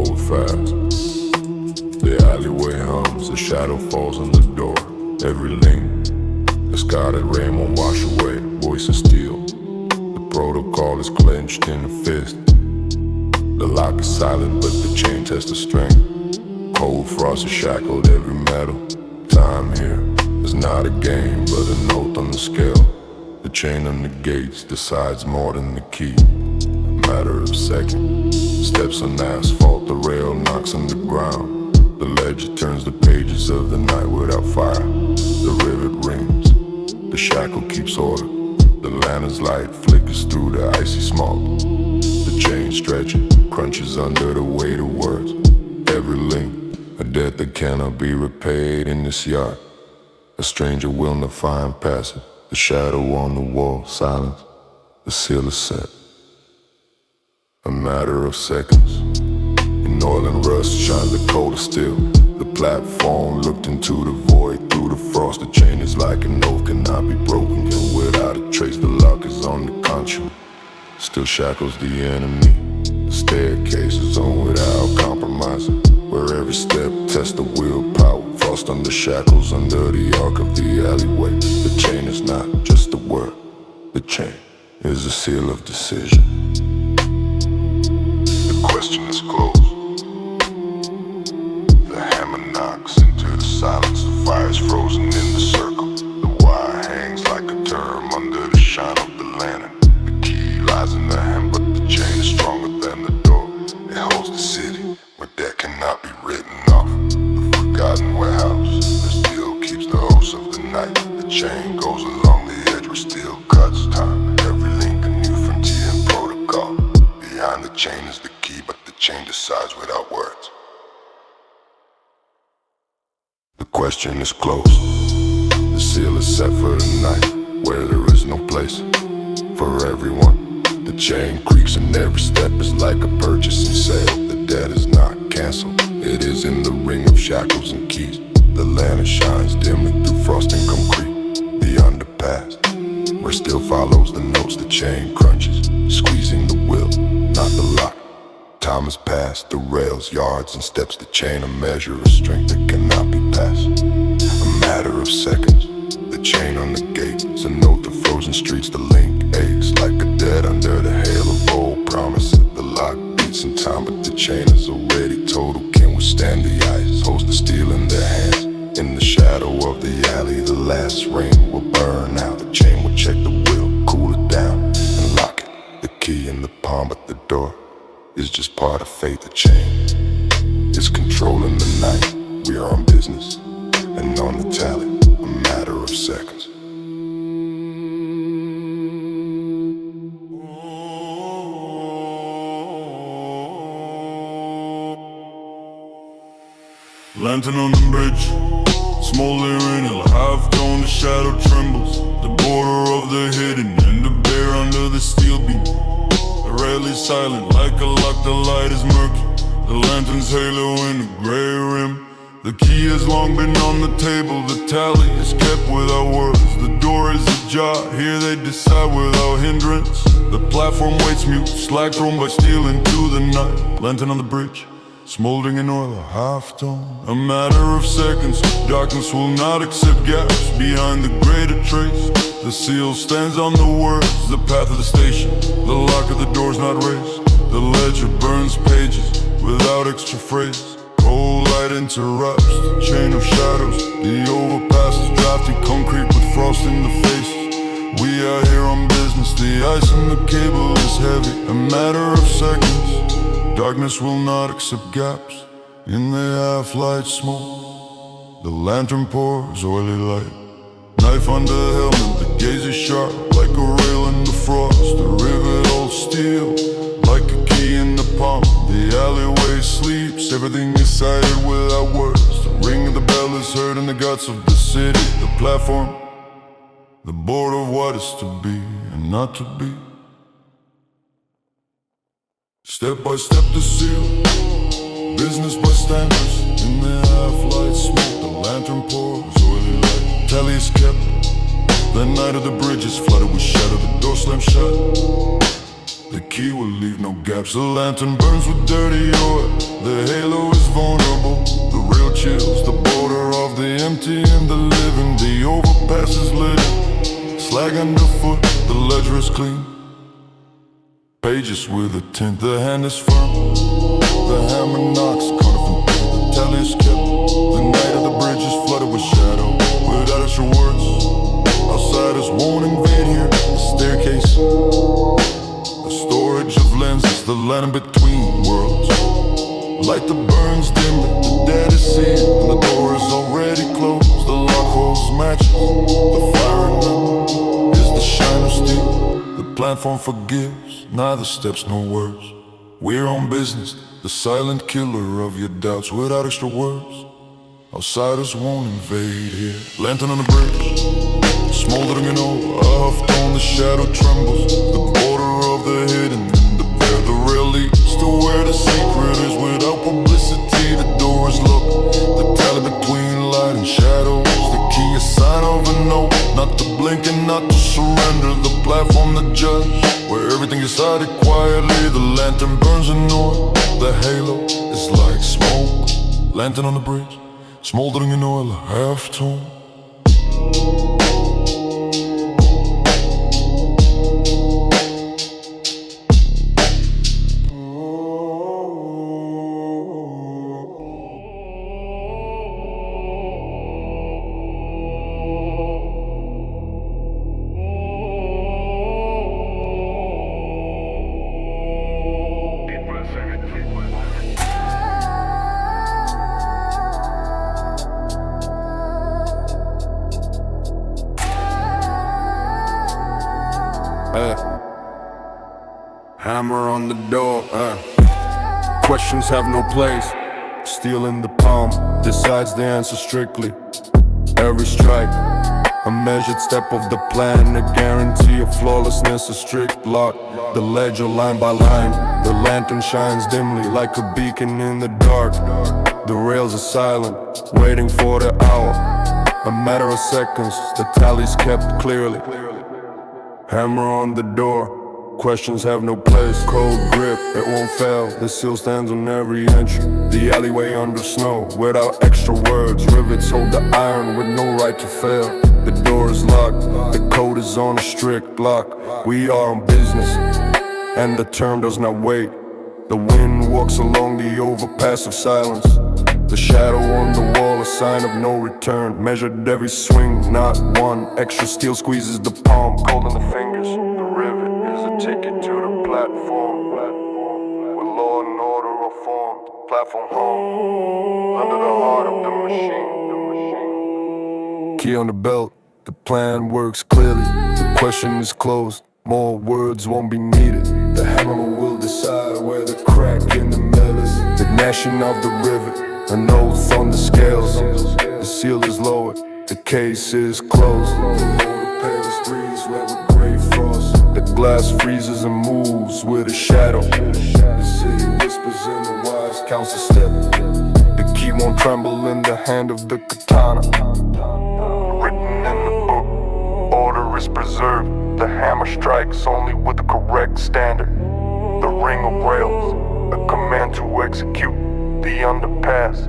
hold fast. The alleyway hums, the shadow falls on the door. Every link, the sky that rain won't wash away. Voice is steel, the protocol is clenched in a fist. The lock is silent, but the chain tests the strength. Cold frost has shackled every metal. Time here is not a game, but a note on the scale. The chain on the gates decides more than the key. A matter of seconds. Steps on asphalt, the rail knocks on the ground. The ledger turns the pages of the night without fire. The rivet rings, the shackle keeps order. The lantern's light flickers through the icy smoke. The chain stretches, crunches under the weight of words. Every link, a debt that cannot be repaid in this yard. A stranger will not find passage. The shadow on the wall, silence. The seal is set. A matter of seconds. In oil and rust shines the cold of steel. The platform looked into the void through the frost. The chain is like an oath, cannot be broken. And without a trace, the lock is on the conscience. Still shackles the enemy. The staircase is on without compromising. Where every step tests the willpower. Frost under shackles under the arc of the alleyway. The chain is not just a word. The chain is a seal of decision. The question is closed. The hammer knocks into the silence. The fire is frozen in the circle. The wire hangs like a term under the shine of the lantern. The key lies in the hand, but the chain is stronger than the door. It holds the city where that cannot be written off. The forgotten warehouse that still keeps the host of the night. The chain goes along the edge where steel cuts time. Every link a new frontier and protocol. Behind the chain is the key, but the chain decides without words. The question is closed. The seal is set for the night, where there is no place for everyone. The chain creaks and every step is like a purchasing sale. The debt is not cancelled, it is in the ring of shackles and keys. The lantern shines dimly through frost and concrete. The underpass, where still follows the notes. The chain crunches, squeezing the will, not the lock. Time has passed, the rails, yards and steps. The chain, a measure of strength that cannot be passed. A matter of seconds. The chain on the gate is a note of frozen streets. The link aches like a dead under the hail of old promises. The lock beats in time, but the chain is already total. Can't withstand the ice, holds the steel in their hands. In the shadow of the alley, the last rain will burn out. The chain will check the will, cool it down and lock it. The key in the palm, but the door is just part of fate. The chain is controlling the night. We are on business and on the tally. A matter of seconds. Lantern on the bridge, smoldering in a half-tone, the shadow trembles. The border of the hidden and the bear under the steel beam. The rail is silent like a lock, the light is murky. The lantern's halo in a gray rim. The key has long been on the table, the tally is kept without words. The door is ajar, here they decide without hindrance. The platform waits mute, slack thrown by steel into the night. Lantern on the bridge, smoldering in oil, a half-tone. A matter of seconds, darkness will not accept gaps behind the greater trace. The seal stands on the words, the path of the station. The lock of the door's not raised. The ledger burns pages without extra phrase. Cold light interrupts the chain of shadows. The overpass is drafty concrete with frost in the faces. We are here on business, the ice in the cable is heavy. A matter of seconds, darkness will not accept gaps in the half-light smoke. The lantern pours oily light. Knife under the helmet, the gaze is sharp like a rail in the frost. The rivet holds steel like a key in the palm. The alleyway sleeps, everything is sighted without words. The ring of the bell is heard in the guts of the city. The platform, the board of what is to be and not to be. Step by step the seal, business by standards. In the half-light smoke, the lantern pours oily light. Tally is kept, the night of the bridge is flooded with shadow. The door slams shut, the key will leave no gaps. The lantern burns with dirty oil. The the halo is vulnerable. The real chills, the border of the empty and the living. The overpass is lit, slag underfoot, the ledger is clean. Pages with a tint, the hand is firm. The hammer knocks, confident, the tally is kept. The night of the bridge is flooded with shadow, without extra words. Outsiders won't invade here. The staircase, the storage of lenses, the line between worlds. Light that burns dimly, the dead is seen, and the door is already closed. The lock holds matches, the fire in them is the shine of steel. The platform forgives, neither steps nor words. We're on business, the silent killer of your doubts without extra words. Outsiders won't invade here. Lantern on the bridge, smoldering in oil, a huff tone, the shadow trembles. The border of the hidden and the bare, the rail leads to where the secret is. Without publicity, the door is locked. The tally between light and shadows, the key is sign of a no. Not to blink and not to surrender. The platform, the judge, where everything is decided quietly. The lantern burns in Noir, the halo is like smoke. Lantern on the bridge, smoldering in oil, a half-tone. Hammer on the door, questions have no place. Steel in the palm decides the answer strictly. Every strike, a measured step of the plan, a guarantee of flawlessness, a strict lock. The ledger line by line, the lantern shines dimly like a beacon in the dark. The rails are silent, waiting for the hour. A matter of seconds, the tally's kept clearly. Hammer on the door, questions have no place. Cold grip, it won't fail. The seal stands on every entry. The alleyway under snow, without extra words. Rivets hold the iron with no right to fail. The door is locked, the code is on a strict block. We are on business, and the term does not wait. The wind walks along the overpass of silence. The shadow on the wall, a sign of no return. Measured every swing, not one. Extra steel squeezes the palm, cold in the fingers. The rivet is a ticket to the platform. Where law and order are formed. Platform home, under the heart of the machine. Key on the belt, the plan works clearly. The question is closed, more words won't be needed. The hammer will decide where the crack in the middle is. The gnashing of the rivet, an oath on the scales. The seal is lowered, the case is closed. The motor Paris breeze wet with gray frost. The glass freezes and moves with a shadow. The city whispers in the wires, counts a step. The key won't tremble in the hand of the katana. Written in the book, order is preserved. The hammer strikes only with the correct standard. The ring of rails, a command to execute. The underpass,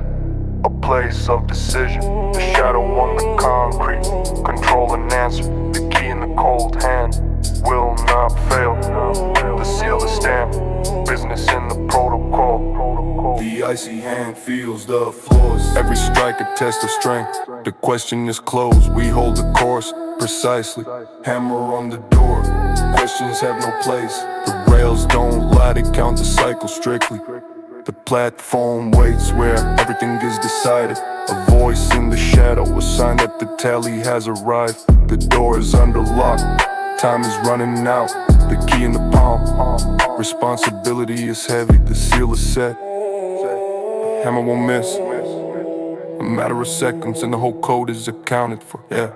a place of decision. The shadow on the concrete, control and answer. The key in the cold hand will not fail. The seal is stamped, business in the protocol. The icy hand feels the floors. Every strike a test of strength. The question is closed, we hold the course precisely. Hammer on the door, questions have no place. The rails don't lie, they count the cycle strictly. The platform waits where everything is decided. A voice in the shadow, a sign that the tally has arrived. The door is under lock, time is running out. The key in the palm, responsibility is heavy. The seal is set, the hammer won't miss. A matter of seconds and the whole code is accounted for, yeah.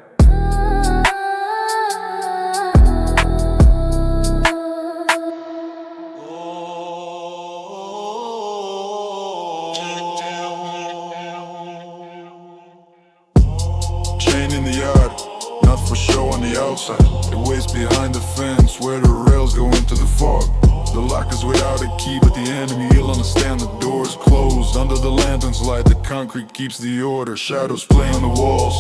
For show on the outside, it waits behind the fence where the rails go into the fog. The lock is without a key, but the enemy, he'll understand the door is closed. closed. Under the lantern's light, the concrete keeps the order. Shadows play on the walls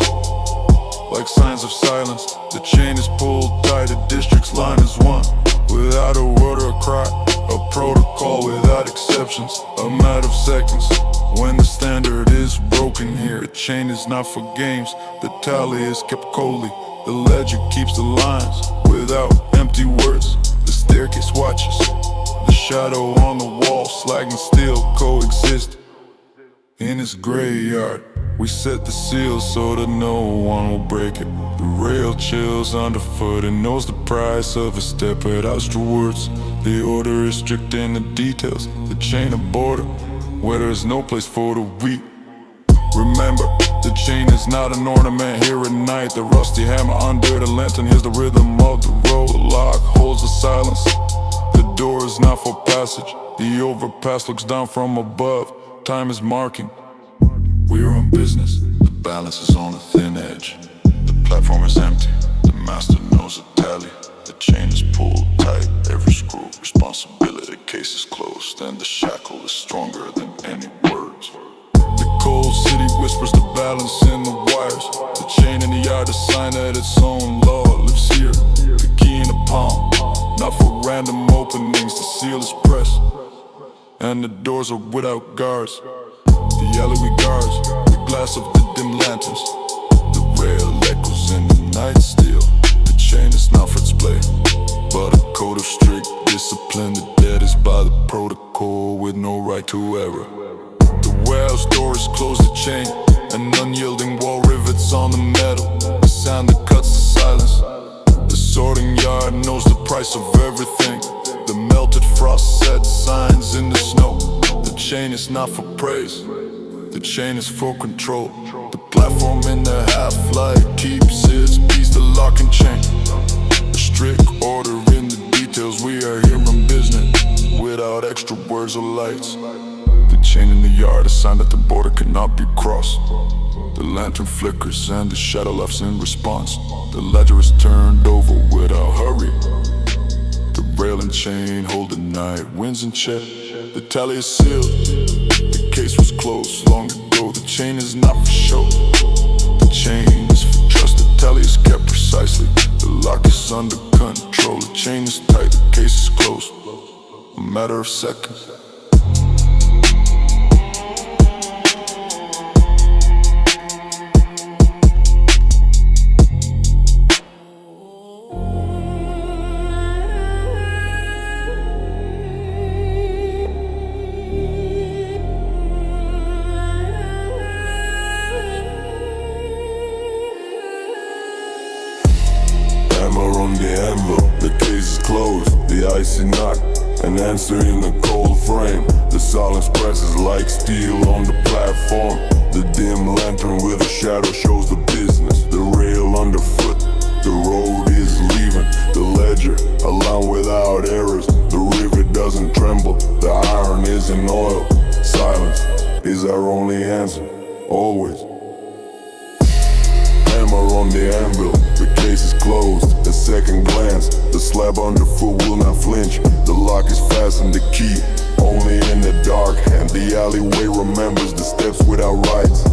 like signs of silence. The chain is pulled tight, the district's line is one. Without a word or a cry, a protocol without exceptions. A matter of seconds, when the standard is broken here. The chain is not for games, the tally is kept coldly. The ledger keeps the lines without empty words. The staircase watches, the shadow on the wall. Slag and steel coexist in this graveyard. We set the seal so that no one will break it. The rail chills underfoot and knows the price of a step without extra words. The order is strict in the details, the chain of border, where there is no place for the weak. Remember, the chain is not an ornament here at night. The rusty hammer under the lantern hears the rhythm of the road. The lock holds the silence, the door is not for passage. The overpass looks down from above, time is marking. We are on business, the balance is on a thin edge. The platform is empty, the master knows the tally. The chain is pulled tight, every screw responsibility. The case is closed and the shackle is stronger than any words. The cold city whispers the balance in the wires. The chain in the yard, a sign that its own law lives here. The key in the palm, not for random openings. The seal is pressed and the doors are without guards. The alleyway guards, the glass of the dim lanterns. The rail echoes in the night still. The chain is not for display, but a code of strict discipline. The dead is by the protocol with no right to error. The warehouse door is closed, the chain, an unyielding wall rivets on the metal. The sound that cuts the silence. The sorting yard knows the price of everything. The melted frost set signs in the snow. The chain is not for praise, the chain is for control. The platform in the half-light keeps its peace, the lock and chain. A strict order in the details, we are here on business, without extra words or lights. The chain in the yard, a sign that the border cannot be crossed. The lantern flickers and the shadow laughs in response. The ledger is turned over without hurry. The rail and chain hold the night winds in check. The tally is sealed, the case was closed long ago. The chain is not for show, the chain is for trust. The tally is kept precisely, the lock is under control. The chain is tight, the case is closed, a matter of seconds. Hammer on the anvil, the case is closed. The icy knock, an answer in the cold frame. The silence presses like steel on the platform. The dim lantern with a shadow shows the business. The rail underfoot, the road is leaving. The ledger, a line without errors. The rivet doesn't tremble, the iron is in oil. Silence is our only answer, always. Hammer on the anvil, the case is closed. A second glance, the slab underfoot will not flinch. The lock is fastened, the key only in the dark hand. The alleyway remembers the steps without rights.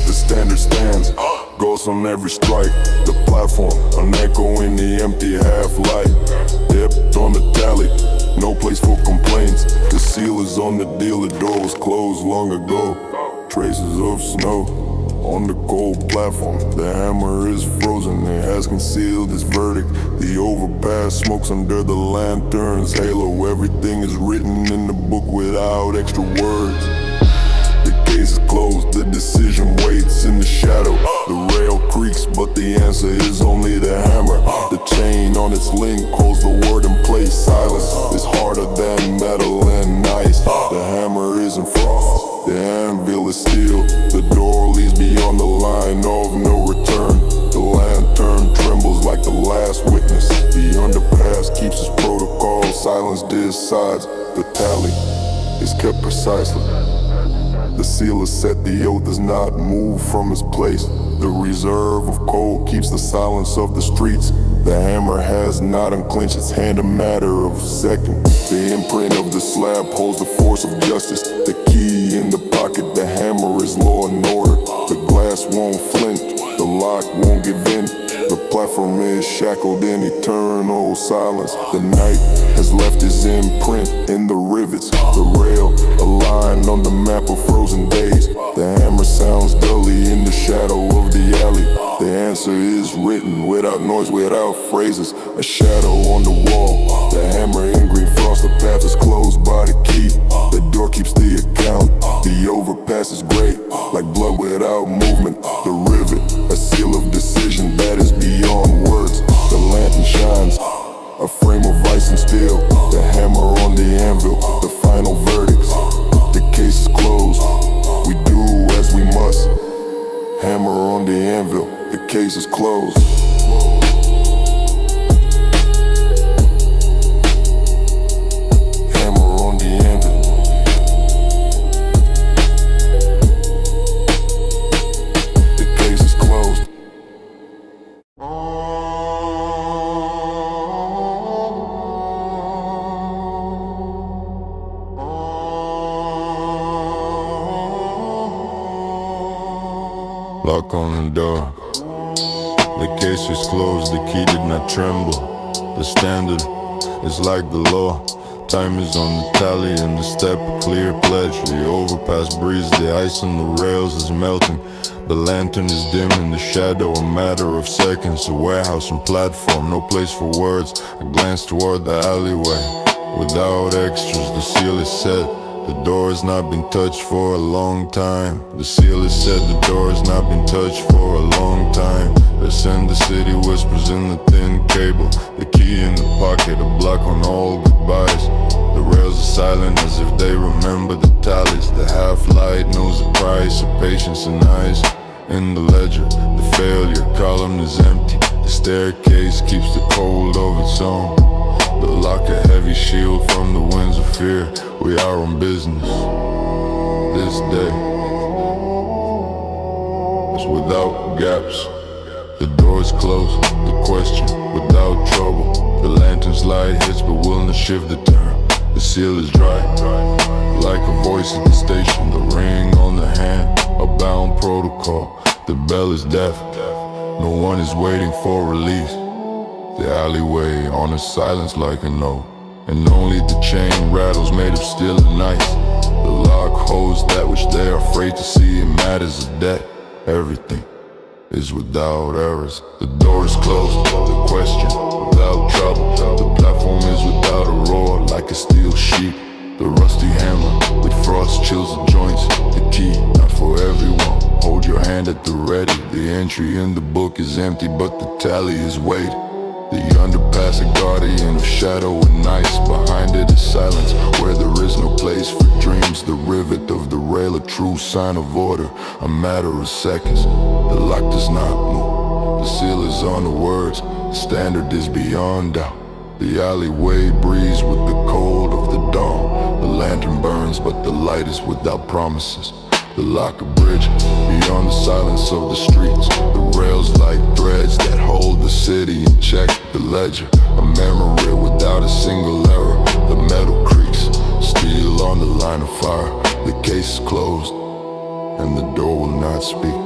The standard stands, ghosts on every strike. The platform, an echo in the empty half-light. Depth on the tally, no place for complaints. The seal is on the deal, the door was closed long ago. Traces of snow on the cold platform, the hammer is frozen, it has concealed its verdict. The overpass smokes under the lantern's halo. Everything is written in the book without extra words. The case is closed, the decision waits in the shadow. The rail creaks, but the answer is only the hammer. The chain on its link holds the word in place. Silence is harder than metal and ice. The hammer isn't frost, the anvil is steel. The door leads beyond the line of no return. The lantern trembles like the last witness. The underpass keeps its protocol. Silence decides, the tally is kept precisely. The seal is set, the oath does not move from its place. The reserve of cold keeps the silence of the streets. The hammer has not unclenched its hand, a matter of seconds. The imprint of the slab holds the force of justice. The key in the pocket platform is shackled in eternal silence. The night has left his imprint in the rivets. The rail aligned on the map of frozen days. The hammer sounds dully in the shadow of the alley. The answer is written without noise, without phrases. A shadow on the wall, the hammer in green frost. The path is closed by the key. The door keeps the account. The overpass is great, like blood without movement. The rivet, a seal of decision that is beyond words. The lantern shines, a frame of ice and steel. The hammer on the anvil, the final verdicts. The case is closed, we do as we must. Hammer on the anvil, the case is closed. Hammer on the anvil. The case is closed. Lock on the door. The case is closed, the key did not tremble. The standard is like the law. Time is on the tally and the step a clear pledge. The overpass breeze, the ice on the rails is melting. The lantern is dim in the shadow, a matter of seconds. A warehouse and platform, no place for words. I glance toward the alleyway. Without extras, the seal is set. The door has not been touched for a long time. The seal is set, the door has not been touched for a long time. They send the city whispers in the thin cable. The key in the pocket, a block on all goodbyes. The rails are silent as if they remember the tallies. The half-light knows the price of patience and eyes. In the ledger, the failure column is empty. The staircase keeps the cold of its own. The lock a heavy shield from the winds of fear. We are on business. This day is without gaps. The door is closed, the question without trouble. The lantern's light hits but will not shift the turn. The seal is dry, like a voice at the station. The ring on the hand, a bound protocol. The bell is deaf, no one is waiting for release. The alleyway on a silence like a note, and only the chain rattles made of steel and ice. The lock holds that which they are afraid to see. It matters a debt, everything is without errors. The door is closed, the question without trouble. The platform is without a roar, like a steel sheet. The rusty hammer with frost chills the joints. The key, not for everyone, hold your hand at the ready. The entry in the book is empty but the tally is weighted. The underpass, a guardian of shadow and ice. Behind it is silence, where there is no place for dreams. The rivet of the rail, a true sign of order, a matter of seconds. The lock does not move, the seal is on the words. The standard is beyond doubt. The alleyway breathes with the cold of the dawn. The lantern burns, but the light is without promises. The lock a bridge beyond the silence of the streets. The rails like threads that hold the city in check. The ledger, a memory without a single error. The metal creaks, steel on the line of fire. The case is closed, and the door will not speak.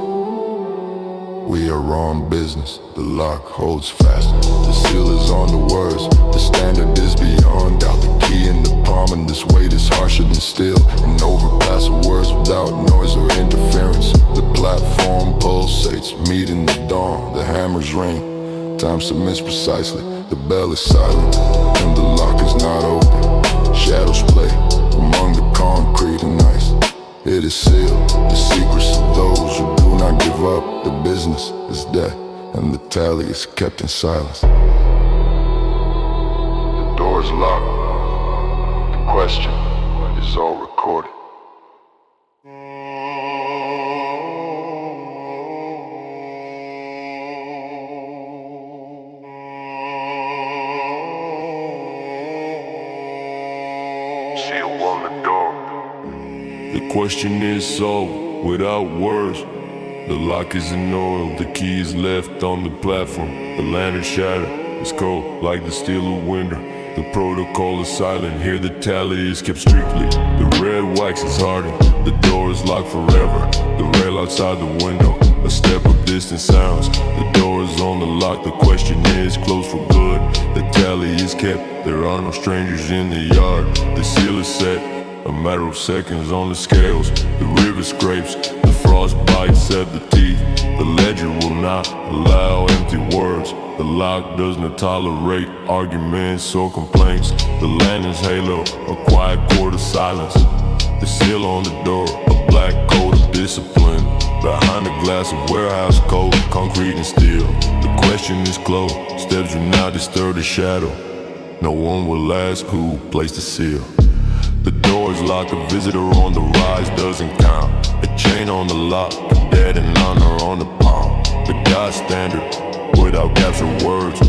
We are on business, the lock holds fast. The seal is on the words, the standard is beyond doubt. The key in the palm and this weight is harsher than steel. An overpass of words without noise or interference. The platform pulsates, meeting the dawn. The hammers ring, time submits precisely. The bell is silent, and the lock is not open. Shadows play among the concrete and ice. It is sealed, the secrets of those who do not give up. The business is dead, and the tally is kept in silence. The door is locked, the question is all recorded. Seal on the door. The question is solved without words. The lock is in oil, the key is left on the platform. The lantern shattered, it's cold like the steel of winter. The protocol is silent, here the tally is kept strictly. The red wax is hardened. The door is locked forever. The rail outside the window, a step of distant sounds. The door is on the lock, the question is closed for good. The tally is kept, there are no strangers in the yard. The seal is set, a matter of seconds on the scales. The river scrapes, the frost bites at the teeth. The ledger will not allow empty words. The lock does not tolerate arguments or complaints. The lantern's halo, a quiet court of silence. The seal on the door, a black coat of discipline. Behind the glass of warehouse code, concrete and steel. The question is closed, steps do not disturb the shadow. No one will ask who placed the seal. The door is locked, a visitor on the rise doesn't count. A chain on the lock, a dead and honor on the palm. The God standard, without captured words.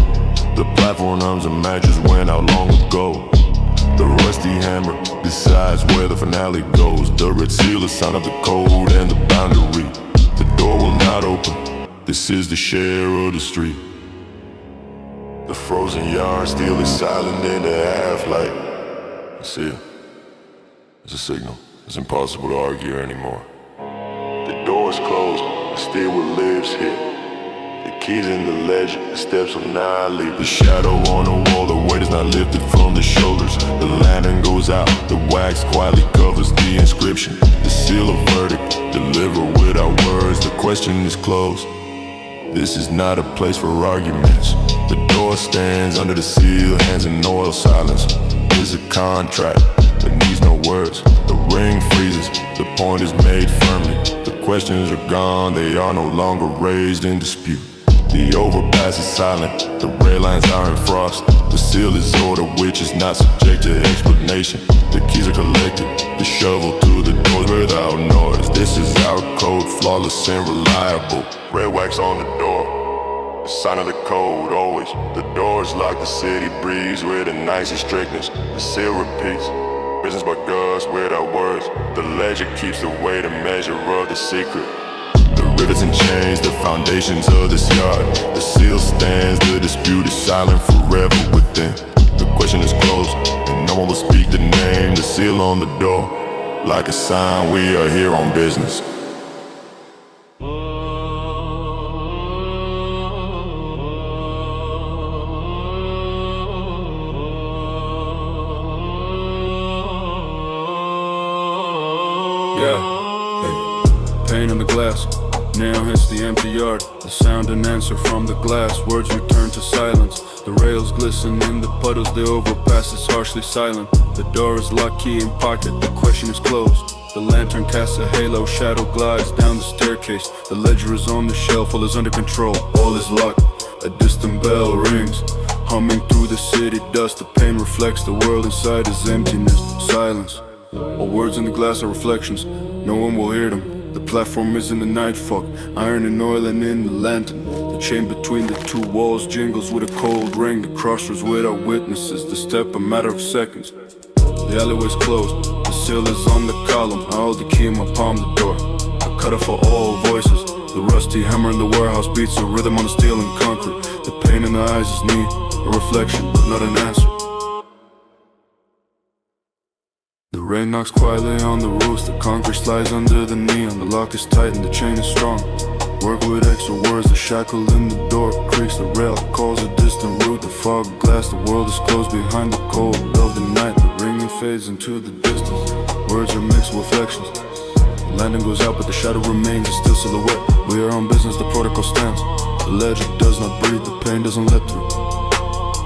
The platform arms and matches went out long ago. The rusty hammer decides where the finale goes. The red seal, a sign of the code and the boundary. The door will not open, this is the share of the street. The frozen yard still is silent in the half-light. I see it. It's a signal. It's impossible to argue anymore. The door is closed, but still what lives here. The keys in the ledger, the steps will not leave. The shadow on the wall, the weight is not lifted from the shoulders. The lantern goes out, the wax quietly covers the inscription. The seal of verdict, delivered without words. The question is closed. This is not a place for arguments. The door stands under the seal, hands in oil silence. It's a contract that needs no words. The ring freezes, the point is made firmly. The questions are gone, they are no longer raised in dispute. The overpass is silent, the rail lines are in frost. The seal is order which is not subject to explanation. The keys are collected, the shovel to the doors without noise. This is our code, flawless and reliable. Red wax on the door, the sign of the code always. The door is locked, the city breathes with the nicest strictness. The seal repeats, business by gods without words. The ledger keeps the weight and measure of the secret. The rivets and chains, the foundations of this yard. The seal stands, the dispute is silent forever within. The question is closed, and no one will speak the name. The seal on the door, like a sign we are here on business. Pain in the glass, nail hits the empty yard. The sound and answer from the glass, words return to silence. The rails glisten in the puddles, the overpass is harshly silent. The door is locked, key in pocket, the question is closed. The lantern casts a halo, shadow glides down the staircase. The ledger is on the shelf, all is under control, all is locked. A distant bell rings, humming through the city dust. The pain reflects the world inside is emptiness, silence. All words in the glass are reflections, no one will hear them. The platform is in the night fog, iron and oil and in the lantern. The chain between the two walls jingles with a cold ring. The crossroads without witnesses, the step a matter of seconds. The alleyway's closed, the seal is on the column. I hold the key in my palm, the door, I cut it for all voices. The rusty hammer in the warehouse beats a rhythm on the steel and concrete. The pain in the eyes is need, a reflection, but not an answer. The rain knocks quietly on the roofs, the concrete slides under the neon. The lock is tight and the chain is strong. Work with extra words, the shackle in the door creaks. The rail calls a distant route, the fog of glass. The world is closed behind the cold of the night. The ringing fades into the distance, words are mixed with reflections. The landing goes out but the shadow remains, a still silhouette. We are on business, the protocol stands. The ledger does not breathe, the pain doesn't let through.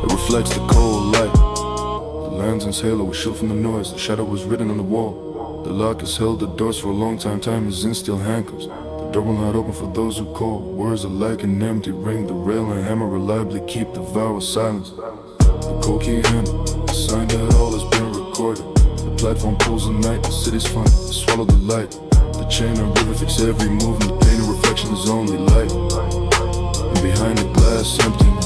It reflects the cold light. The lantern's halo was shielded from the noise, the shadow was written on the wall. The lock has held the doors for a long time, time is in steel handcuffs. The door will not open for those who call, words are like an empty ring. The rail and hammer reliably keep the vow of silence. The cold key handle, the sign that all has been recorded. The platform pulls the night, the city's fine, swallow the light. The chain and river fix every movement, the pain and reflection is only light. And behind the glass, emptiness.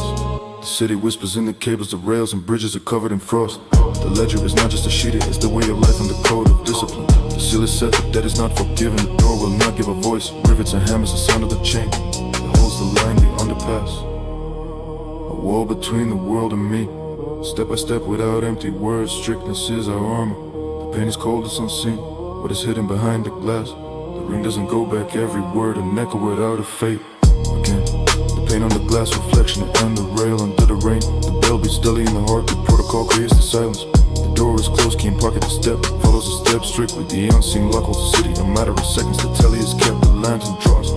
The city whispers in the cables, the rails and bridges are covered in frost. The ledger is not just a sheet, it's the way of life and the code of discipline. The seal is set, the debt is not forgiven. The door will not give a voice. Rivets and hammers, the sound of the chain that holds the line, the underpass. A wall between the world and me. Step by step without empty words, strictness is our armor. The The pain is cold, it's unseen. What is hidden behind the glass? The ring doesn't go back, every word an echo without a fate. Again, the pain on the glass reflection and the rail under the rain. The bell beats dully in the heart, the protocol creates the silence. The door is closed, can't pocket the step, follows the step strictly. The unseen lock holds the city, a matter of seconds. The tally is kept, the lantern draws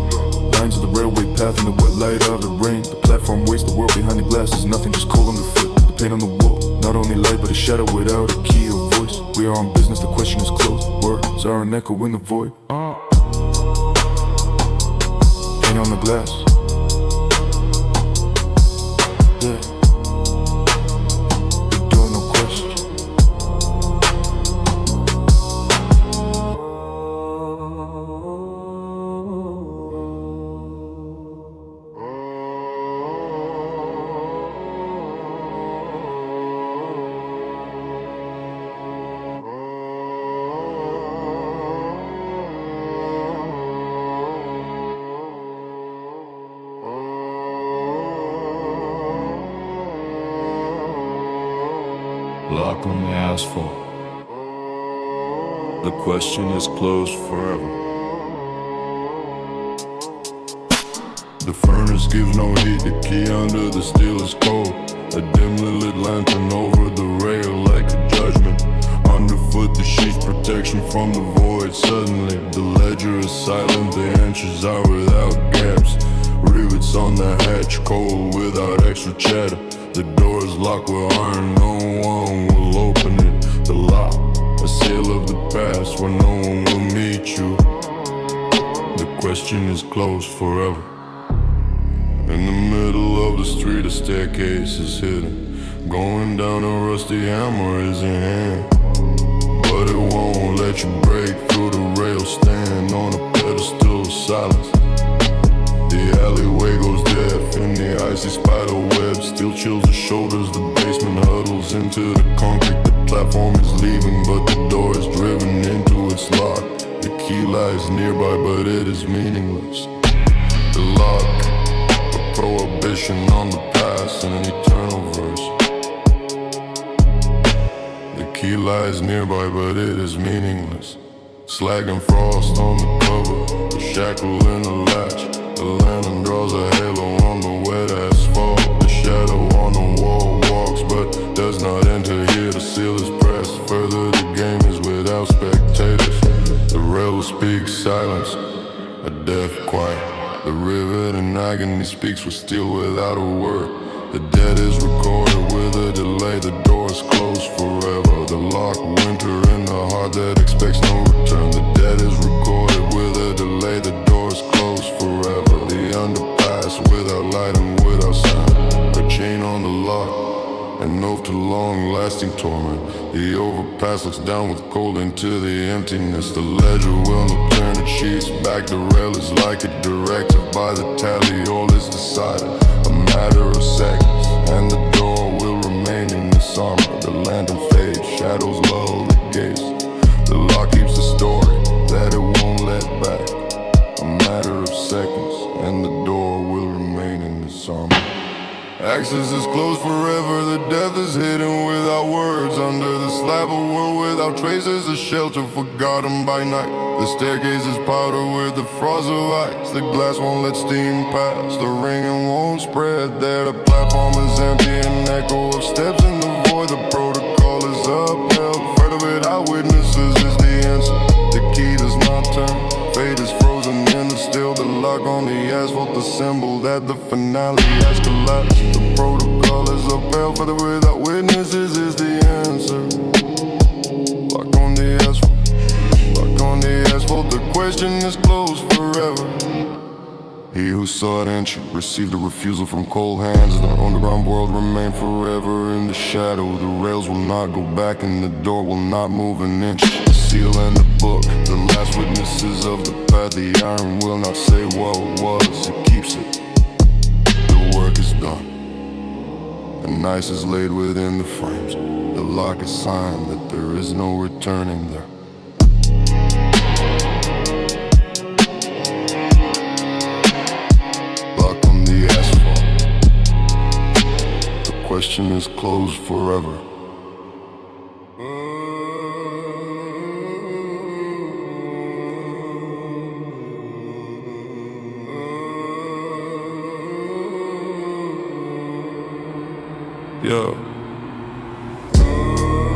lines of the railway path in the wet light of the rain. The platform waits, the world behind the glass is nothing, just cold on the foot. The paint on the wall, not only light but a shadow without a key or voice. We are on business, the question is closed. Words are an echo in the void. Paint on the glass. Yeah. The door, no question. Lock on the asphalt. The question is closed forever. The furnace gives no heat, the key under the steel is cold. A dimly lit lantern over the rail like a judgment. Underfoot the sheath, protection from the void. Suddenly the ledger is silent, the entries are without gaps. Rivets on the hatch, cold without extra chatter. The door is locked with iron, no one will open it. The lock, a seal of the past where no one will meet you. The question is closed forever. In the middle of the street, a staircase is hidden. Going down a rusty hammer is in hand, but it won't let you break through the rail. Stand on a pedestal of silence. The alleyway goes deaf in the icy spider web. Still chills the shoulders, the basement huddles into the concrete. The platform is leaving, but the door is driven into its lock. The key lies nearby, but it is meaningless. The lock, a prohibition on the past in an eternal verse. The key lies nearby, but it is meaningless. Slag and frost on the cover, the shackle in the latch. The lantern draws a halo on the wet asphalt. The shadow on the wall walks but does not enter here. The seal is pressed further, the game is without spectators. The rail speaks silence, a deaf quiet. The rivet in agony speaks with steel without a word. The dead is recorded with a delay, the door is closed forever. The locked winter in the heart that expects no return. The dead is recorded with a delay, the door is closed forever. The underpass without light and without sound. A chain on the lock, an oath to long-lasting torment. The overpass looks down with cold into the emptiness. The ledger will not turn its sheets back. The rail is like a directive by the tally. All is decided, a matter of seconds, and the door will remain in its armor. The lantern fades, shadows lull the gates. The lock keeps the story that it won't let back. A matter of seconds, and the door will remain in its armor. Access is closed forever, the death is hidden without words. Under the slab of wood without traces, a shelter forgotten by night. The staircase is powder with the frost of ice. The glass won't let steam pass, the ringing won't spread there. The platform is empty, an echo of steps in the void. The protocol is upheld, further without witnesses is the answer. The key does not turn, fate is frozen in the still. The lock on the asphalt, the symbol that the finale has collapsed. The protocol is upheld, further without witnesses is the answer. Lock on the asphalt, lock on the asphalt, the question is closed forever. He who sought entry received a refusal from cold hands. The underground world remained forever in the shadow. The rails will not go back and the door will not move an inch. The seal and the book, the last witnesses of the path. The iron will not say what was, it keeps it. The work is done, and ice is laid within the frames. The lock is signed that there is no returning there. Question is closed forever. Yeah.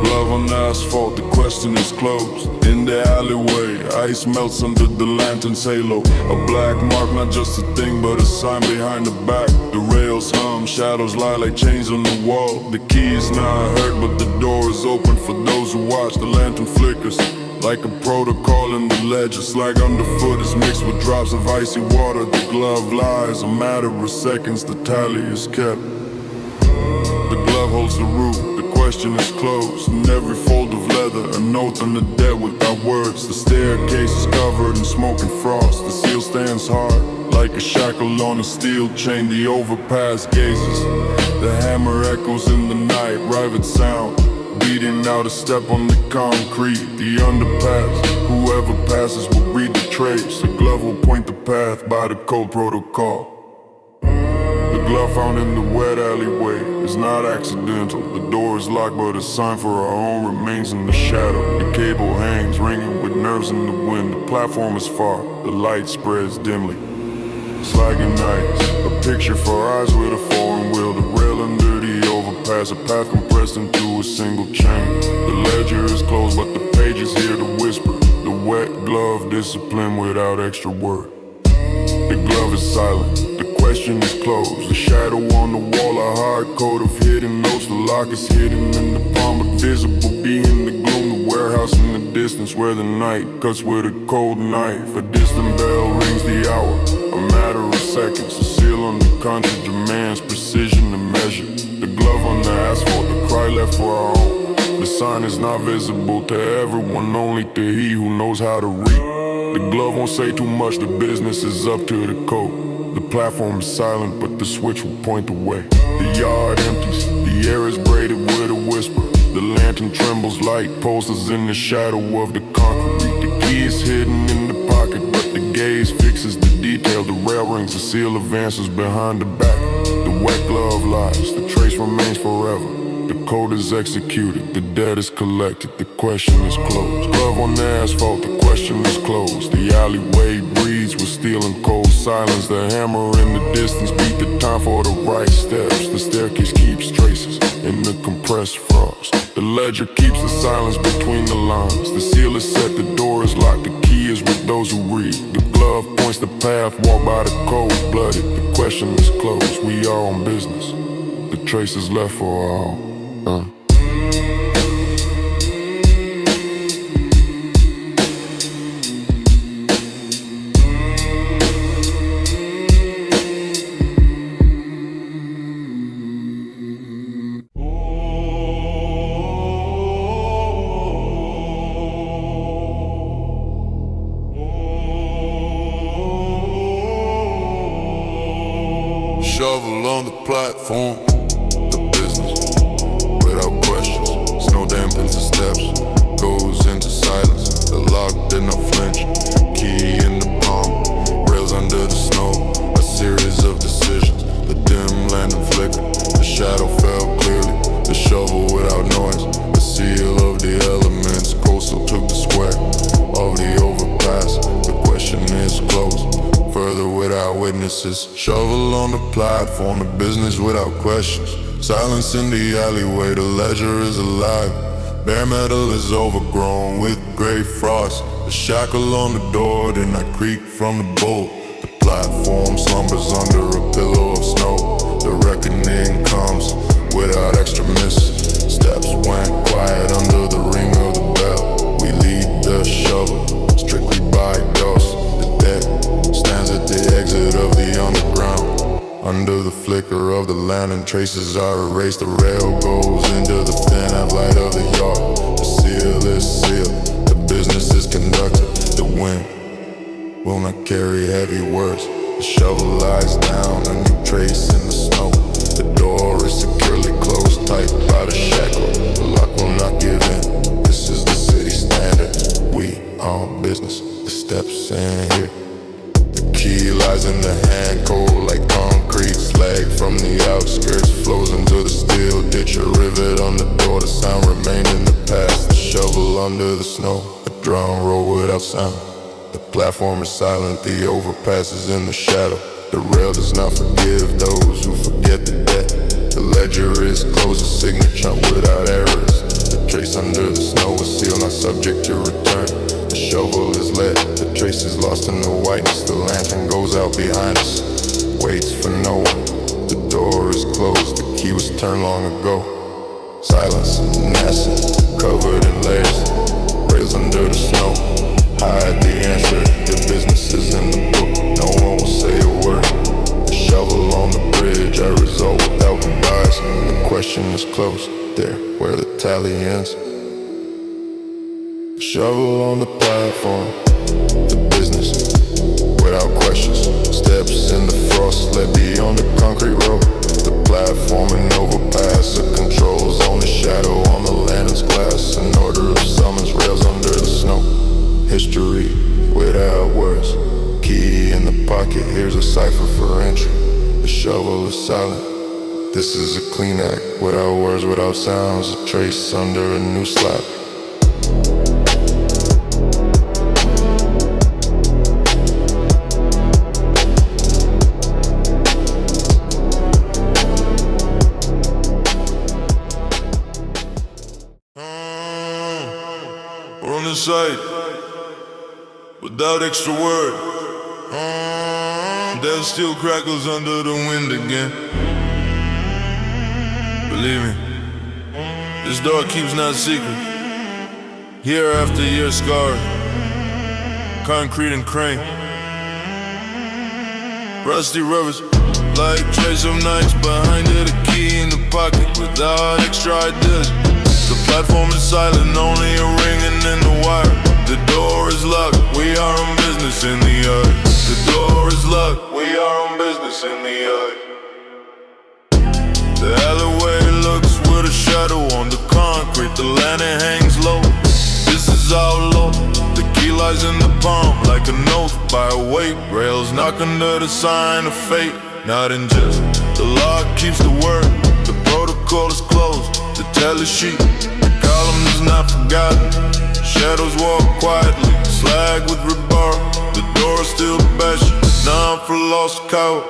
Love on asphalt, the question is closed. In the alleyway, ice melts under the lantern's halo. A black mark, not just a thing, but a sign behind the back. The rails hum, shadows lie like chains on the wall. The key is not hurt, but the door is open for those who watch. The lantern flickers like a protocol in the ledger. Slag underfoot is mixed with drops of icy water. The glove lies, a matter of seconds, the tally is kept. The glove holds the root, the question is closed. In every fold of leather, a note on the dead without words. The staircase is covered in smoke and frost. The seal stands hard, like a shackle on a steel chain. The overpass gazes, the hammer echoes in the night. Rivet sound, beating out a step on the concrete. The underpass, whoever passes will read the trace. The glove will point the path by the code protocol. The glove found in the wet alleyway is not accidental. The door is locked, but a sign for our own remains in the shadow. The cable hangs, ringing with nerves in the wind. The platform is far, the light spreads dimly. Slagging nights, a picture for eyes with a foreign wheel. The rail under the overpass, a path compressed into a single chain. The ledger is closed, but the pages hear the whisper. The wet glove discipline without extra word. The glove is silent, the question is closed. The shadow on the wall, a hard code of hidden notes. The lock is hidden in the palm, but visible beyond the gloom. The warehouse in the distance where the night cuts with a cold knife. A distant bell rings the hour, a matter of seconds. A seal on the contract demands precision and measure. The glove on the asphalt, the cry left for our own. The sign is not visible to everyone, only to he who knows how to read. The glove won't say too much, the business is up to the code. The platform is silent, but the switch will point the way. The yard empties, the air is braided with a whisper. The lantern trembles, light pulses in the shadow of the concrete. The key is hidden in the pocket, but the gaze fixes the detail. The rail rings, the seal advances behind the back. The wet glove lies, the trace remains forever. The code is executed, the debt is collected, the question is closed. Glove on the asphalt, the question is closed. The alleyway breathes with steel and cold silence. The hammer in the distance beat the time for the right steps. The staircase keeps traces in the compressed frost. The ledger keeps the silence between the lines. The seal is set, the door is locked, the key is with those who read. The glove points the path, walk by the cold-blooded. The question is closed, we are on business. The trace is left for all. Shovel on the platform, the business without questions. Snow dampens the steps, goes into silence. The lock did not flinch, key in the palm, rails under the snow. A series of decisions, the dim lantern flickered. The shadow fell clearly, the shovel without noise. The seal of the elements, coastal took the square of the overpass. The question is closed, further without witnesses. Shovel on the platform, the business without questions. Silence in the alleyway, the ledger is alive. Bare metal is overgrown with gray frost. The shackle on the door did not creak from the bolt. The platform slumbers under a pillow of snow. The reckoning comes without extra misses. Steps went quiet under the ring of the bell. We lead the shovel, strictly by ghost. The dead stands at the exit of the underground. Under the flicker of the lantern, traces are erased. The rail goes into the thin light of the yard. The seal is sealed, the business is conducted. The wind will not carry heavy words. The shovel lies down, a new trace in the snow. The door is securely closed tight by the shackle. The lock will not give in, this is the city standard. We are business, the steps in here. The key lies in the hand, cold like concrete. Slag from the outskirts flows into the steel ditch. A rivet on the door, the sound remained in the past. The shovel under the snow, a drum roll without sound. The platform is silent, the overpass is in the shadow. The rail does not forgive those who forget the debt. The ledger is closed, a signature without errors. The trace under the snow is sealed, not subject to return. The shovel is lit, the trace is lost in the whiteness. The lantern goes out behind us, waits for no one. The door is closed, the key was turned long ago. Silence, NASA, covered in layers. Rails under the snow, hide the answer. Your business is in the book, no one will say a word. The shovel on the bridge, a result without goodbyes. The question is closed, there where the tally ends. The shovel on the platform, the business without questions. Steps in the frost, led beyond the concrete road. The platform and overpass, the controls on the shadow on the lantern's glass. An order of summons, rails under the snow. History without words, key in the pocket, here's a cipher for entry. The shovel is silent, this is a clean act. Without words, without sounds, a trace under a new slab. We're on the side, without extra word. Death still crackles under the wind again. Believe me, this door keeps not secret. Year after year scarred, concrete and crane. Rusty rubbers, like trace of nights behind it. A key in the pocket without extra ideas. The platform is silent, only a ringing in the wire. The door is locked, we are on business in the yard. The door is locked, we are on business in the yard. The alleyway looks with a shadow on the concrete. The lantern hangs low, this is our law. The key lies in the palm like an oath by a weight. Rails knock under the sign of fate, not in jest. The lock keeps the word, the protocol is closed. The tally sheet, the column is not forgotten. Shadows walk quietly, slag with rebar. The door is still bashing, now for lost coward.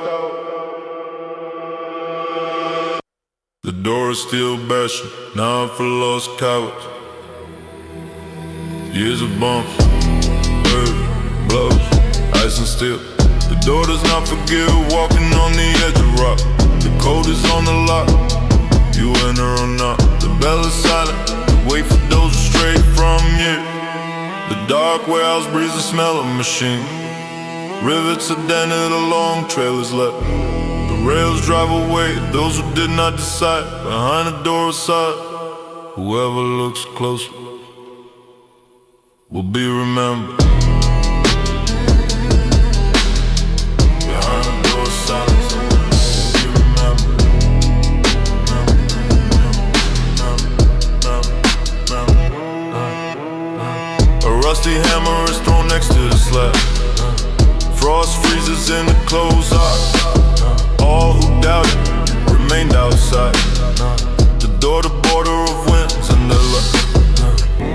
The door is still bashing, now for lost cowards. Years of bumps, blows, ice and steel. The door does not forgive, walking on the edge of rock. The code is on the lock, you enter or not. The bell is silent, wait for those who stray from you. The dark warehouse breathes the smell of machine. Rivets are dented, a long trail is left. The rails drive away those who did not decide. Behind the door aside, whoever looks closer will be remembered. Behind the door silence will be remembered. A rusty hammer is thrown next to the slab. Frost freezes in the closed eyes. All who doubted remained outside. The door to border of winds and the luck.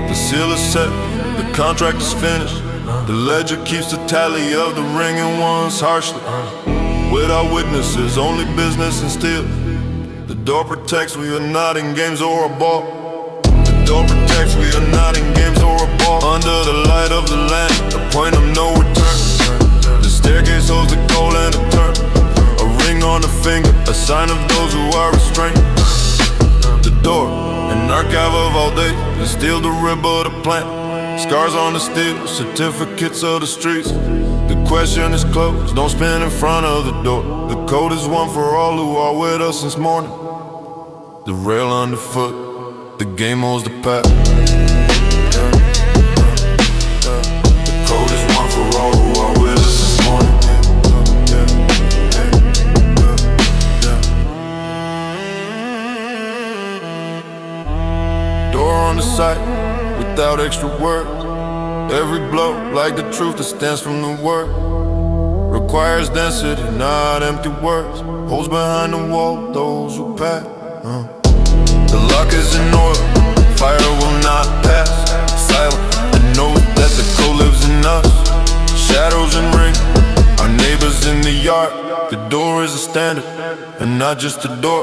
The seal is set, the contract is finished. The ledger keeps the tally of the ringing ones harshly. Without witnesses, only business and steel. The door protects, we are not in games or a ball. The door protects, we are not in games or a ball. Under the light of the lamp, the point of no return. The staircase holds the goal and a turn. A ring on the finger, a sign of those who are restrained. The door, an archive of all days. The steel, the rib of the plant. Scars on the steel, certificates of the streets. The question is closed, don't spin in front of the door. The code is one for all who are with us since morning. The rail underfoot, the game holds the path. The code is one for all who are with us since morning. Door on the site, without extra words. Every blow, like the truth that stands from the word, requires density, not empty words. Holes behind the wall, those who pass. The lock is in oil, fire will not pass. Silent, I know that the code lives in us. Shadows and ring, our neighbors in the yard. The door is a standard, and not just a door.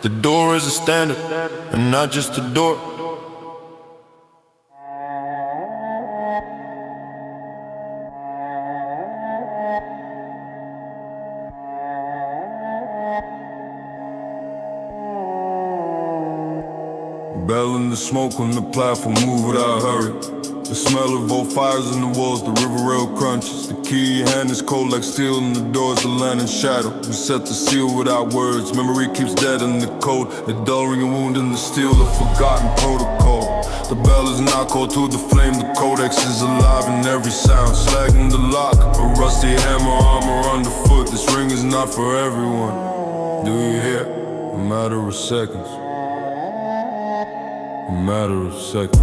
The door is a standard, and not just a door. Bell in the smoke when the platform move without hurry. The smell of old fires in the walls, the river rail crunches. The key in hand is cold like steel, and the door's the land in shadow. We set the seal without words, memory keeps dead in the code. The dull ringing wound in the steel, the forgotten protocol. The bell is not called to the flame, the codex is alive in every sound. Slagging the lock, a rusty hammer, armor underfoot. This ring is not for everyone. Do you hear? A matter of seconds. A matter of seconds.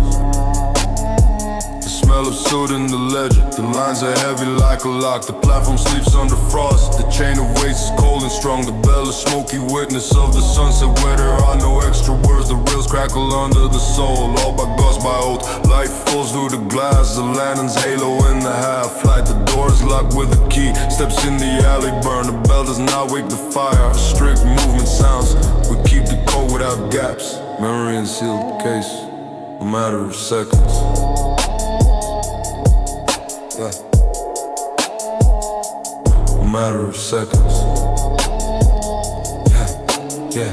The smell of soot in the ledger. The lines are heavy like a lock. The platform sleeps under frost. The chain of weights is cold and strong. The bell is smoky witness of the sunset where there are no extra words. The rails crackle under the soul. All by ghost, by oath. Light falls through the glass. The lantern's halo in the half-light. The door is locked with a key. Steps in the alley burn. The bell does not wake the fire. Strict movement sounds. We keep the code without gaps. Memory and sealed case. A matter of seconds. Yeah. A matter of seconds. Yeah.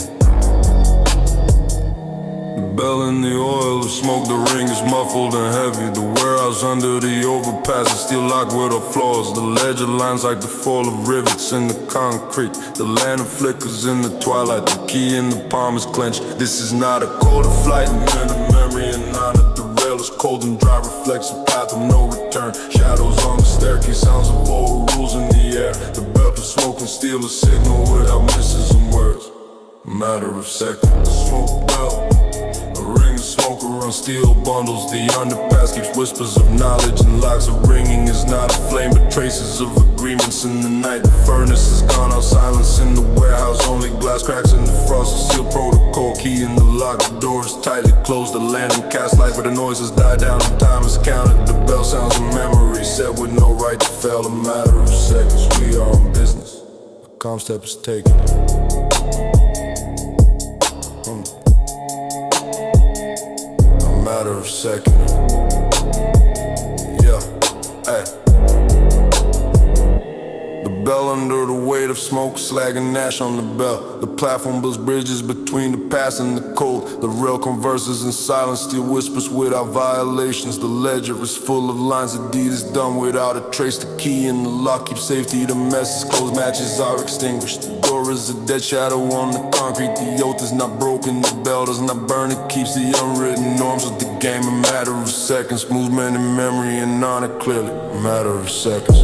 The bell in the oil of smoke, the ring is muffled and heavy. The warehouse under the overpass is still locked with our flaws. The ledger lines like the fall of rivets in the concrete. The lantern flickers in the twilight. The key in the palm is clenched. This is not a call to flight, and a memory and honor. The rail is cold and dry, reflects a path of no return. Shadows on the staircase, sounds of old rules in the air. The belt of smoke and steel, a signal without misses and words. A matter of seconds. Smoke bell, a ring of smoke around steel bundles. The underpass keeps whispers of knowledge and locks of ringing. Is not a flame but traces of agreements in the night. The furnace is gone out, silence in the warehouse. Only glass cracks in the frost, a sealed protocol. Key in the lock, the door is tightly closed. The lantern casts light but the noise has died down and time is counted. The bell sounds a memory, set with no right to fail. A matter of seconds, we are on business. The calm step is taken. A matter of seconds. Yeah, hey. The bell under the weight of smoke, slag and ash on the bell. The platform builds bridges between the past and the cold. The rail converses in silence, still whispers without violations. The ledger is full of lines, the deed is done without a trace. The key in the lock keeps safety, the mess is closed, matches are extinguished. The door is a dead shadow on the concrete. The oath is not broken, the bell does not burn. It keeps the unwritten norms of the game. A matter of seconds, movement and memory and honor clearly. A matter of seconds.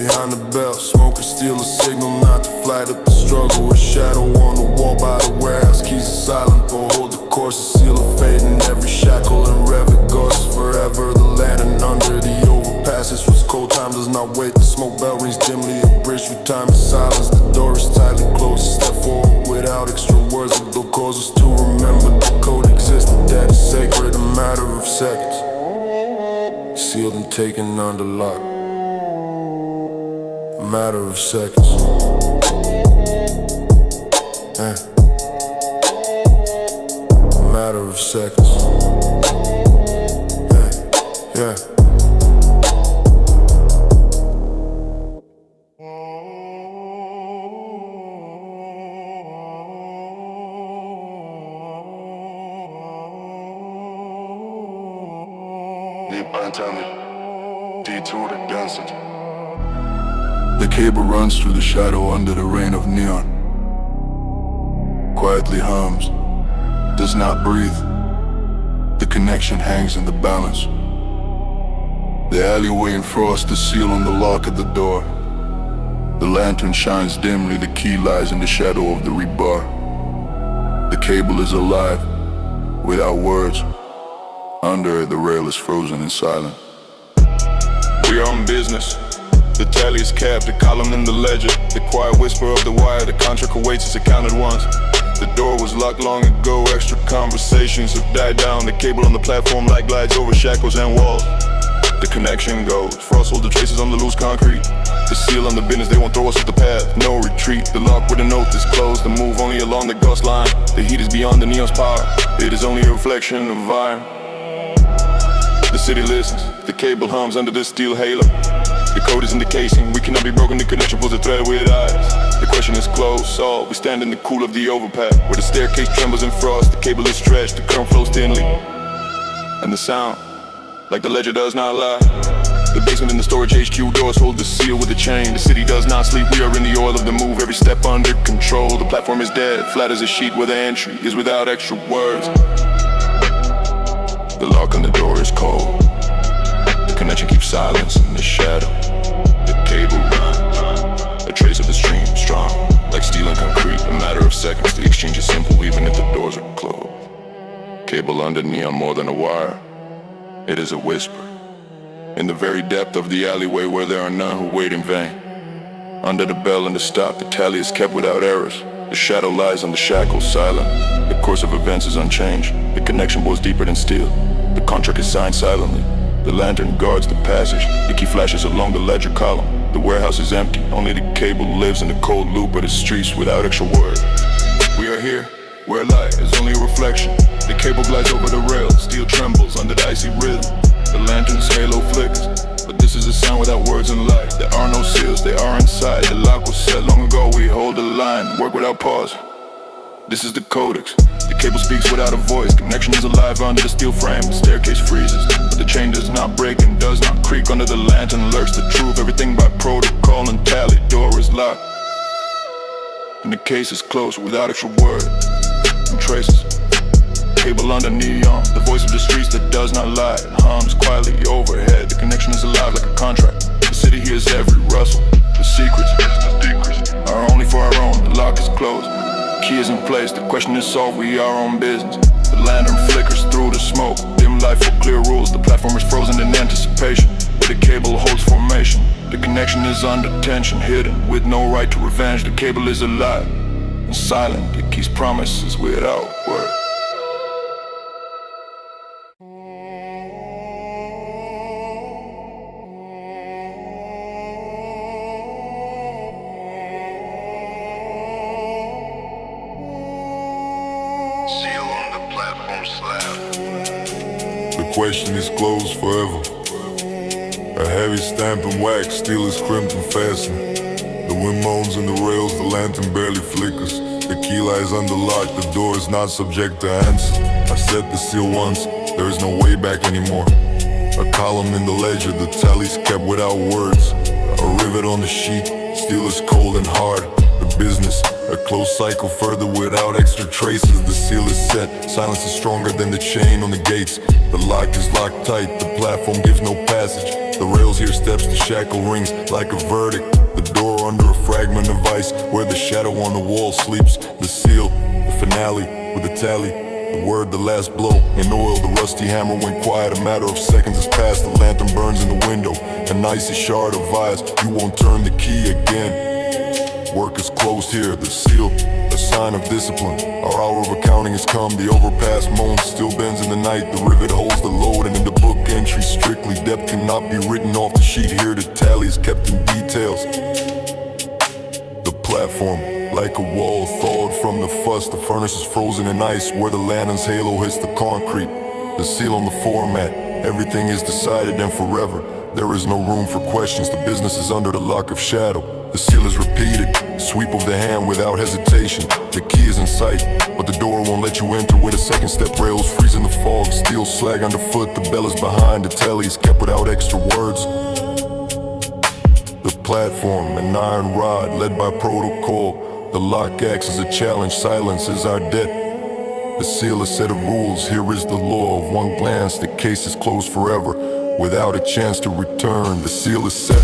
Behind the bell, smoke is still a signal not to flight up the struggle. A shadow on the wall by the warehouse, keys are silent but hold the course. A seal of fate in every shackle and rev it goes forever. The lantern under the overpasses was cold, time does not wait. The smoke bell rings dimly, a bridge through time and silence. The door is tightly closed, step forward without extra words. It will cause us to remember the code existed, that is sacred. A matter of seconds, sealed and taken under lock. A matter of seconds. A matter of seconds. Yeah. D2 to Gangster. The cable runs through the shadow under the rain of neon. Quietly hums, does not breathe. The connection hangs in the balance. The alleyway in frost, the seal on the lock of the door. The lantern shines dimly, the key lies in the shadow of the rebar. The cable is alive, without words. Under it, the rail is frozen and silent. We are on business. The tally is capped, the column in the ledger. The quiet whisper of the wire, the contract awaits as it counted once. The door was locked long ago, extra conversations have died down. The cable on the platform light glides over shackles and walls. The connection goes, frost hold the traces on the loose concrete. The seal on the business, they won't throw us off the path, no retreat. The lock with the note is closed, the move only along the ghost line. The heat is beyond the neon's power, it is only a reflection of iron. The city listens, the cable hums under the steel halo. The code is in the casing, we cannot be broken, the connection pulls a thread with eyes. The question is closed, solved, we stand in the cool of the overpass, where the staircase trembles in frost, the cable is stretched, the current flows thinly. And the sound, like the ledger does not lie. The basement in the storage HQ doors hold the seal with a chain. The city does not sleep, we are in the oil of the move, every step under control. The platform is dead, flat as a sheet where the entry is without extra words. The lock on the door is cold. The connection keeps silence in the shadow. The cable run, a trace of the stream, strong, like steel and concrete. A matter of seconds, the exchange is simple even if the doors are closed. Cable under neon more than a wire, it is a whisper. In the very depth of the alleyway where there are none who wait in vain. Under the bell and the stop, the tally is kept without errors. The shadow lies on the shackles, silent. The course of events is unchanged. The connection bores deeper than steel. The contract is signed silently. The lantern guards the passage. The key flashes along the ledger column. The warehouse is empty. Only the cable lives in the cold loop of the streets without extra word. We are here, where light is only a reflection. The cable glides over the rail. Steel trembles under the icy rhythm. The lantern's halo flickers, but this is a sound without words and light. There are no seals, they are inside. The lock was set long ago, we hold the line. Work without pause, this is the codex. The cable speaks without a voice. Connection is alive under the steel frame. The staircase freezes, but the chain does not break and does not creak. Under the lantern lurks the truth, everything by protocol and tally. Door is locked, and the case is closed without extra word and traces. Cable under neon, the voice of the streets that does not lie. It hums quietly overhead, the connection is alive like a contract. The city hears every rustle, the secrets are only for our own. The lock is closed, the key is in place, the question is solved, we are on business. The lantern flickers through the smoke, dim light for clear rules. The platform is frozen in anticipation, the cable holds formation. The connection is under tension, hidden, with no right to revenge. The cable is alive and silent, it keeps promises without word. The question is closed forever. A heavy stamp and wax, steel is crimped and fastened. The wind moans in the rails, the lantern barely flickers. The key lies unlocked, the door is not subject to answer. I set the seal once, there is no way back anymore. A column in the ledger, the tally's kept without words. A rivet on the sheet, steel is cold and hard. The business, a closed cycle further without extra traces. The seal is set, silence is stronger than the chain on the gates. The lock is locked tight, the platform gives no passage. The rails hear steps, the shackle rings like a verdict. The door under a fragment of ice, where the shadow on the wall sleeps. The seal, the finale, with the tally, the word, the last blow. In oil, the rusty hammer went quiet. A matter of seconds has passed, the lantern burns in the window. An icy shard of ice, you won't turn the key again. Work is closed here, the seal, a sign of discipline. Our hour of accounting has come, the overpass moans, still bends in the night. The rivet holds the load, and in the book entry, strictly depth cannot be written off the sheet. Here the tally is kept in details. The platform, like a wall thawed from the fuss. The furnace is frozen in ice, where the lantern's halo hits the concrete. The seal on the format, everything is decided and forever. There is no room for questions, the business is under the lock of shadow. The seal is repeated, sweep of the hand without hesitation. The key is in sight, but the door won't let you enter. With a second step, rails freeze in the fog, steel slag underfoot. The bell is behind, the tally is kept without extra words. The platform, an iron rod led by protocol. The lock acts as a challenge, silence is our debt. The seal, a set of rules, here is the law of one glance. The case is closed forever, without a chance to return. The seal is set.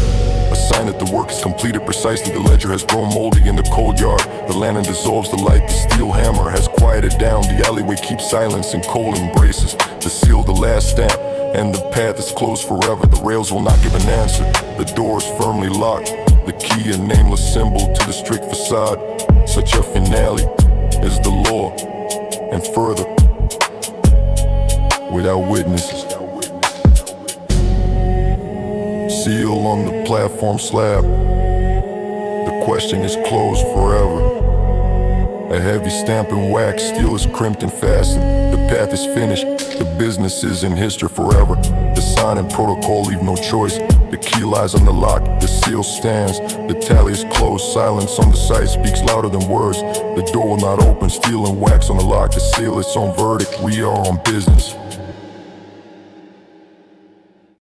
A sign that the work is completed precisely. The ledger has grown moldy in the cold yard. The lantern dissolves the light. The steel hammer has quieted down. The alleyway keeps silence in cold embraces. The seal, the last stamp, and the path is closed forever. The rails will not give an answer. The door is firmly locked. The key, a nameless symbol to the strict facade. Such a finale is the law, and further, without witnesses. Seal on the platform slab. The question is closed forever. A heavy stamp in wax, steel is crimped and fastened. The path is finished, the business is in history forever. The sign and protocol leave no choice. The key lies on the lock, the seal stands. The tally is closed, silence on the site speaks louder than words. The door will not open, steel and wax on the lock. The seal its own verdict, we are on business.